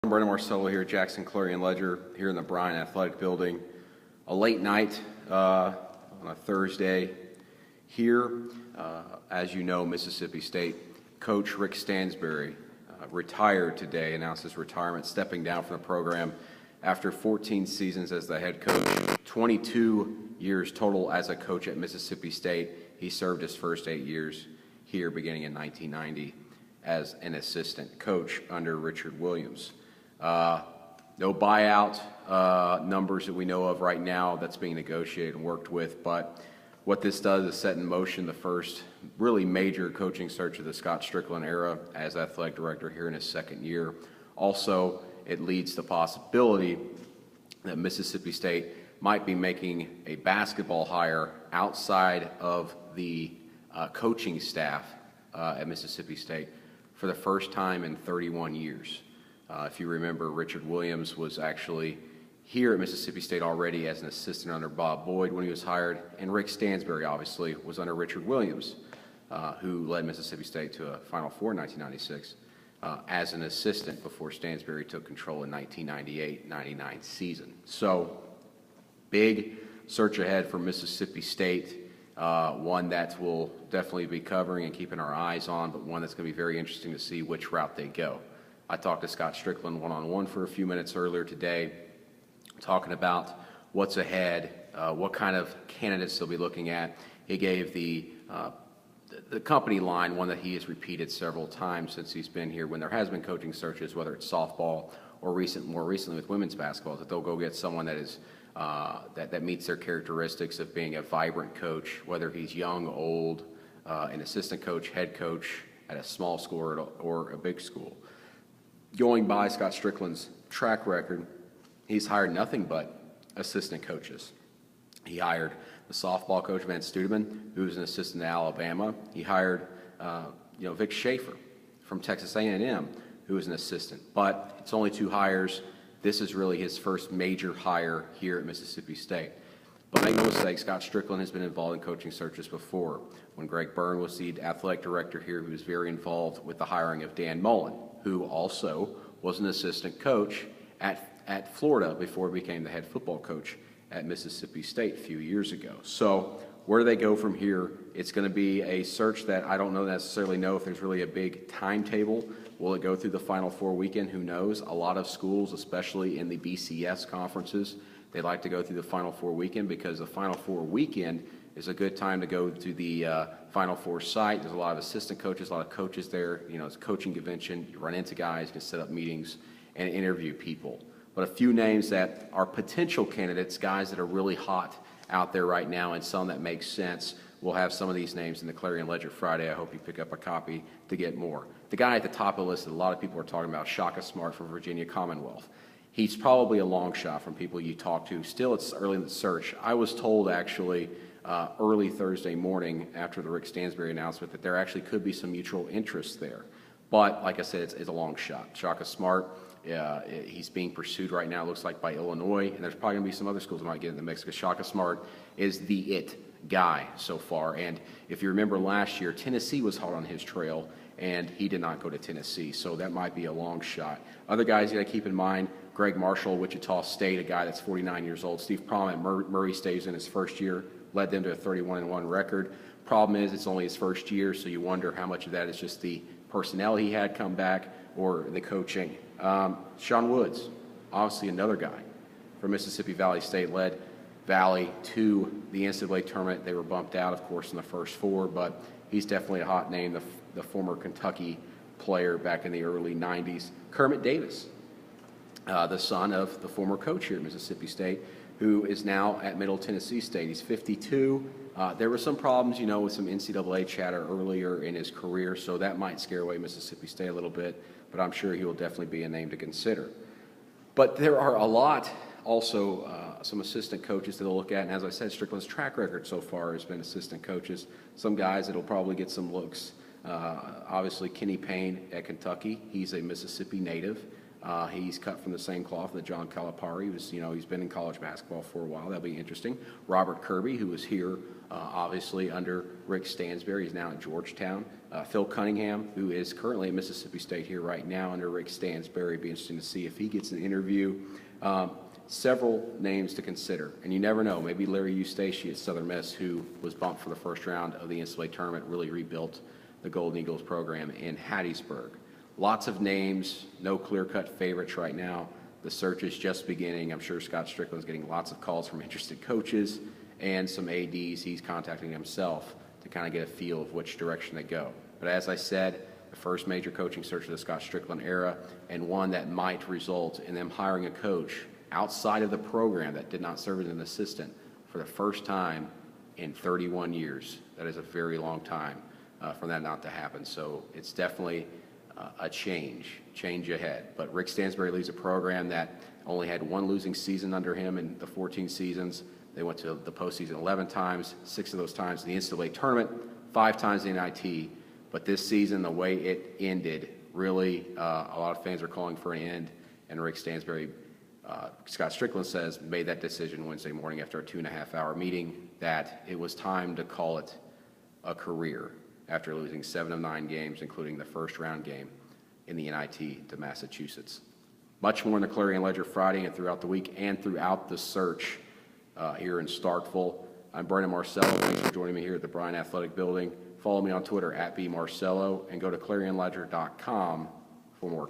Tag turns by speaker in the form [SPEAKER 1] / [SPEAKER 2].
[SPEAKER 1] I'm Marcello here at Jackson Clarion Ledger here in the Bryan Athletic Building. A late night on a Thursday here. As you know, Mississippi State coach Rick Stansbury retired today, announced his retirement, stepping down from the program after 14 seasons as the head coach, 22 years total as a coach at Mississippi State. He served his first 8 years here beginning in 1990 as an assistant coach under Richard Williams. No buyout numbers that we know of right now that's being negotiated and worked with, but what this does is set in motion the first really major coaching search of the Scott Strickland era as athletic director here in his second year. Also, it leads to the possibility that Mississippi State might be making a basketball hire outside of the coaching staff at Mississippi State for the first time in 31 years. If you remember, Richard Williams was actually here at Mississippi State already as an assistant under Bob Boyd when he was hired, and Rick Stansbury obviously was under Richard Williams, who led Mississippi State to a Final Four in 1996 as an assistant before Stansbury took control in 1998-99 season. So, big search ahead for Mississippi State, one that we'll definitely be covering and keeping our eyes on, but one that's going to be very interesting to see which route they go. I talked to Scott Strickland one-on-one for a few minutes earlier today, talking about what's ahead, what kind of candidates they'll be looking at. He gave the company line, one that he has repeated several times since he's been here when there has been coaching searches, whether it's softball or more recently with women's basketball, that they'll go get someone that is that meets their characteristics of being a vibrant coach, whether he's young, old, an assistant coach, head coach at a small school or a big school. Going by Scott Strickland's track record, he's hired nothing but assistant coaches. He hired the softball coach, Van Studeman, who was an assistant at Alabama. He hired, Vic Schaefer from Texas A&M, who was an assistant. But it's only 2 hires. This is really his first major hire here at Mississippi State. But make no mistake, Scott Strickland has been involved in coaching searches before. When Greg Byrne was the athletic director here, he was very involved with the hiring of Dan Mullen, who also was an assistant coach at Florida before he became the head football coach at Mississippi State a few years ago. So where do they go from here? It's going to be a search that I don't necessarily know if there's really a big timetable. Will it go through the Final Four weekend? Who knows? A lot of schools, especially in the BCS conferences, they like to go through the Final Four weekend because the Final Four weekend is a good time to go to the Final Four site. There's a lot of assistant coaches, a lot of coaches there. It's a coaching convention. You run into guys, you can set up meetings and interview people. But a few names that are potential candidates, guys that are really hot out there right now and some that make sense. We'll have some of these names in the Clarion Ledger Friday. I hope you pick up a copy to get more. The guy at the top of the list that a lot of people are talking about, Shaka Smart from Virginia Commonwealth. He's probably a long shot from people you talk to. Still, it's early in the search. I was told actually early Thursday morning after the Rick Stansbury announcement that there actually could be some mutual interest there. But like I said, it's a long shot. Shaka Smart, he's being pursued right now, looks like by Illinois, and there's probably going to be some other schools that might get in the mix because Shaka Smart is the it guy so far. And if you remember last year, Tennessee was hot on his trail, and he did not go to Tennessee, so that might be a long shot. Other guys you got to keep in mind, Greg Marshall, Wichita State, a guy that's 49 years old. Steve Prohm at Murray State's in his first year, led them to a 31-1 record. Problem is, it's only his first year, so you wonder how much of that is just the personnel he had come back or the coaching. Sean Woods, obviously another guy from Mississippi Valley State, led Valley to the NCAA tournament. They were bumped out, of course, in the first 4, but he's definitely a hot name, the former Kentucky player back in the early 90s. Kermit Davis, the son of the former coach here at Mississippi State, who is now at Middle Tennessee State. He's 52. There were some problems, with some NCAA chatter earlier in his career, so that might scare away Mississippi State a little bit, but I'm sure he will definitely be a name to consider. But there are a lot also some assistant coaches that they'll look at, and as I said, Strickland's track record so far has been assistant coaches. Some guys that will probably get some looks. Obviously, Kenny Payne at Kentucky. He's a Mississippi native. He's cut from the same cloth that John Calipari was. He's been in college basketball for a while. That'll be interesting. Robert Kirby, who was here obviously under Rick Stansbury, he's now at Georgetown. Phil Cunningham, who is currently at Mississippi State here right now under Rick Stansbury. It'd be interesting to see if he gets an interview. Several names to consider, and you never know. Maybe Larry Eustace at Southern Miss, who was bumped for the first round of the NCAA tournament, really rebuilt the Golden Eagles program in Hattiesburg. Lots of names, no clear-cut favorites right now. The search is just beginning. I'm sure Scott Strickland's getting lots of calls from interested coaches and some ADs. He's contacting himself to kind of get a feel of which direction they go. But as I said, the first major coaching search of the Scott Strickland era, and one that might result in them hiring a coach outside of the program that did not serve as an assistant for the first time in 31 years. That is a very long time for that not to happen. So it's definitely a change ahead. But Rick Stansbury leads a program that only had one losing season under him in the 14 seasons. They went to the postseason 11 times, 6 of those times in the NCAA tournament, 5 times in the NIT. But this season, the way it ended, really, a lot of fans are calling for an end, and Rick Stansbury, Scott Strickland says, made that decision Wednesday morning after a 2.5-hour meeting that it was time to call it a career after losing 7 of 9 games, including the first-round game in the NIT to Massachusetts. Much more in the Clarion Ledger Friday and throughout the week and throughout the search here in Starkville. I'm Brandon Marcello. Thanks for joining me here at the Bryan Athletic Building. Follow me on Twitter @BMarcello and go to ClarionLedger.com for more.